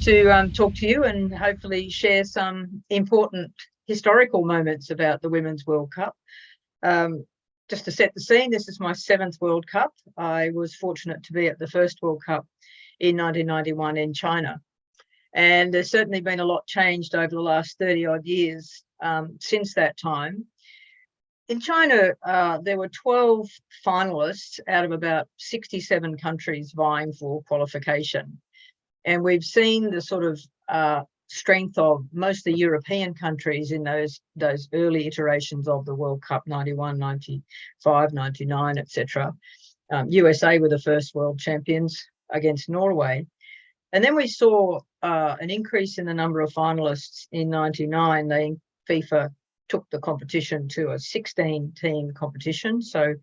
to talk to you and hopefully share some important historical moments about the Women's World Cup. Just to set the scene, this is my 7th World Cup. I was fortunate to be at the first World Cup in 1991 in China. And there's certainly been a lot changed over the last 30 odd years since that time. In China, there were 12 finalists out of about 67 countries vying for qualification. And we've seen the sort of strength of most of the European countries in those early iterations of the World Cup, 91, 95, 99, etc. USA were the first world champions against Norway. And then we saw an increase in the number of finalists in 99. FIFA took the competition to a 16-team competition. So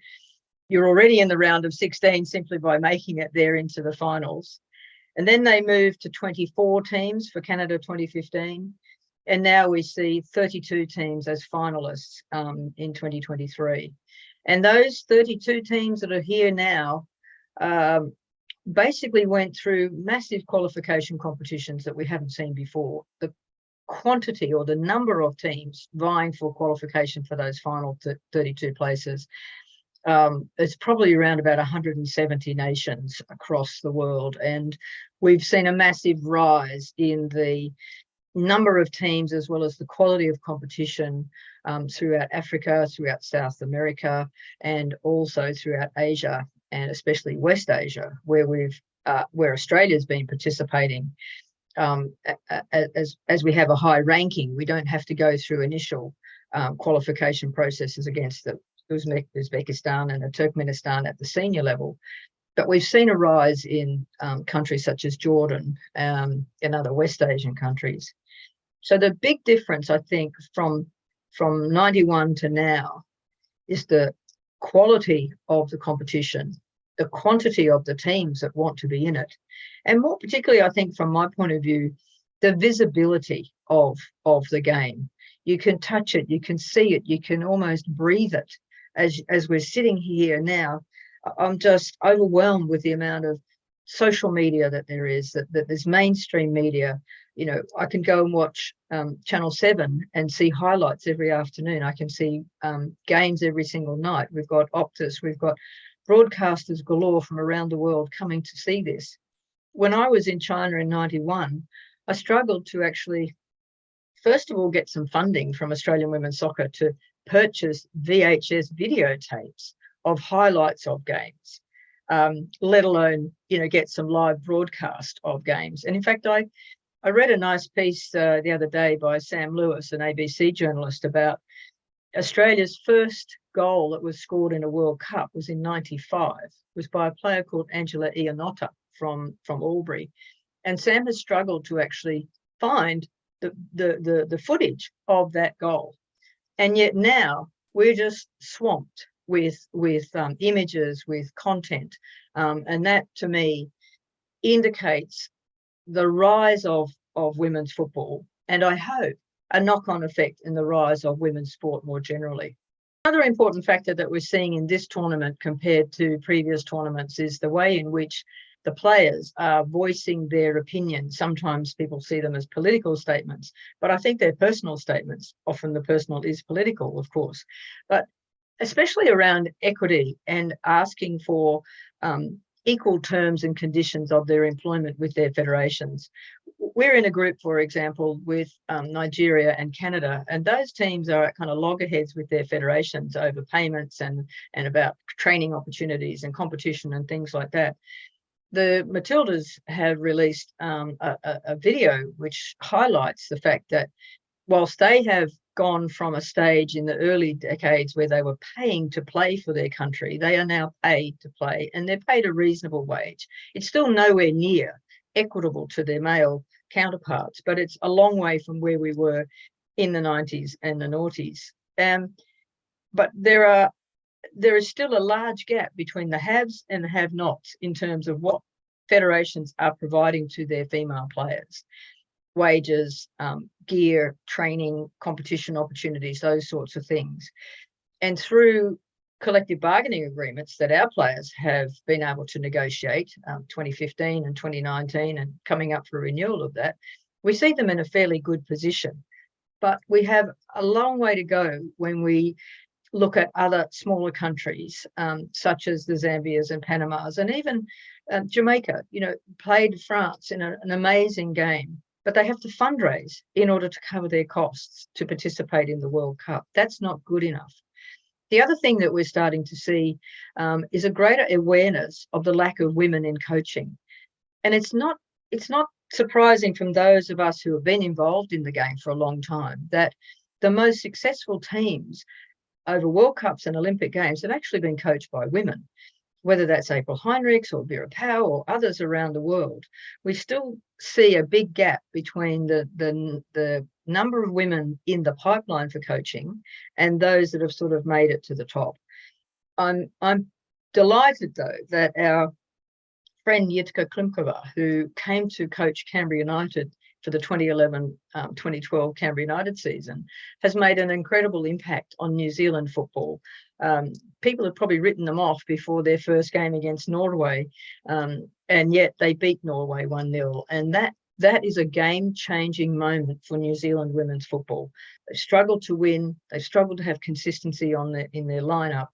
you're already in the round of 16 simply by making it there into the finals. And then they moved to 24 teams for Canada 2015. And now we see 32 teams as finalists in 2023. And those 32 teams that are here now basically went through massive qualification competitions that we haven't seen before. The quantity or the number of teams vying for qualification for those final 32 places, it's probably around about 170 nations across the world. And we've seen a massive rise in the number of teams as well as the quality of competition throughout Africa, throughout South America, and also throughout Asia, and especially West Asia, where Australia's been participating. As we have a high ranking, we don't have to go through initial qualification processes against the Uzbekistan and the Turkmenistan at the senior level. But we've seen a rise in countries such as Jordan and other West Asian countries. So the big difference, I think, from 91 to now is the quality of the competition, the quantity of the teams that want to be in it, and more particularly, I think, from my point of view, the visibility of the game. You can touch it, you can see it, you can almost breathe it. As we're sitting here now, I'm just overwhelmed with the amount of social media that there is, that there's mainstream media. You know, I can go and watch Channel 7 and see highlights every afternoon. I can see games every single night. We've got Optus, we've got broadcasters galore from around the world coming to see this. When I was in China in 91, I struggled to actually, first of all, get some funding from Australian Women's Soccer to purchase VHS videotapes of highlights of games, let alone, get some live broadcast of games. And in fact, I read a nice piece the other day by Sam Lewis, an ABC journalist, about Australia's first goal that was scored in a World Cup was in 95, was by a player called Angela Iannotta from Albury. And Sam has struggled to actually find the footage of that goal. And yet now we're just swamped with images, with content. And that, to me, indicates the rise of women's football, and I hope a knock-on effect in the rise of women's sport more generally. Another important factor that we're seeing in this tournament compared to previous tournaments is the way in which the players are voicing their opinions. Sometimes people see them as political statements, but I think they're personal statements. Often the personal is political, of course, but especially around equity and asking for equal terms and conditions of their employment with their federations. We're in a group, for example, with Nigeria and Canada, and those teams are at kind of loggerheads with their federations over payments and about training opportunities and competition and things like that. The Matildas have released a video which highlights the fact that whilst they have gone from a stage in the early decades where they were paying to play for their country, they are now paid to play, and they're paid a reasonable wage. It's still nowhere near equitable to their male counterparts, but it's a long way from where we were in the 90s and the noughties. But there is still a large gap between the haves and the have-nots in terms of what federations are providing to their female players. Wages, gear, training, competition opportunities, those sorts of things. And through collective bargaining agreements that our players have been able to negotiate, 2015 and 2019, and coming up for renewal of that, we see them in a fairly good position. But we have a long way to go when we look at other smaller countries, such as the Zambias and Panamas, and even Jamaica, played France in an amazing game, but they have to fundraise in order to cover their costs to participate in the World Cup. That's not good enough. The other thing that we're starting to see is a greater awareness of the lack of women in coaching. And it's not surprising from those of us who have been involved in the game for a long time that the most successful teams over World Cups and Olympic Games have actually been coached by women, whether that's April Heinrichs or Vera Pauw or others around the world. We still see a big gap between the number of women in the pipeline for coaching and those that have sort of made it to the top. I'm delighted, though, that our friend Jitka Klimkova, who came to coach Canberra United for the 2011-2012 Canberra United season, has made an incredible impact on New Zealand football. People have probably written them off before their first game against Norway, and yet they beat Norway 1-0. And that is a game-changing moment for New Zealand women's football. They've struggled to win. They've struggled to have consistency in their lineup.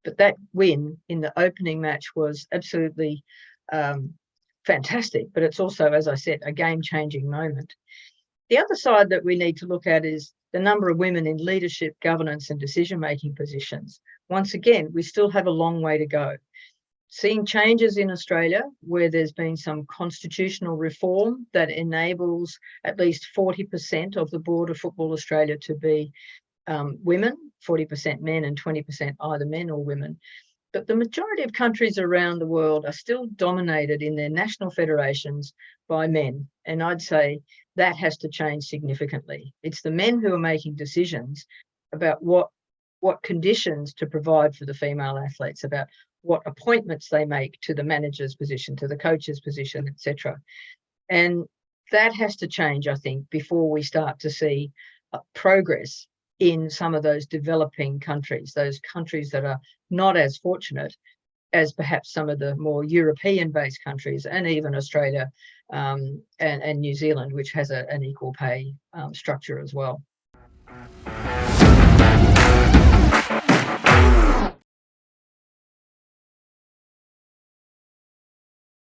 But that win in the opening match was absolutely fantastic. But it's also, as I said, a game-changing moment. The other side that we need to look at is the number of women in leadership, governance, and decision-making positions. Once again, we still have a long way to go. Seeing changes in Australia where there's been some constitutional reform that enables at least 40% of the board of Football Australia to be women, 40% men and 20% either men or women. But the majority of countries around the world are still dominated in their national federations by men. And I'd say that has to change significantly. It's the men who are making decisions about what conditions to provide for the female athletes, about what appointments they make to the manager's position, to the coach's position, etc. And that has to change, I think, before we start to see progress in some of those developing countries, those countries that are not as fortunate as perhaps some of the more European-based countries, and even Australia and New Zealand, which has an equal pay structure as well.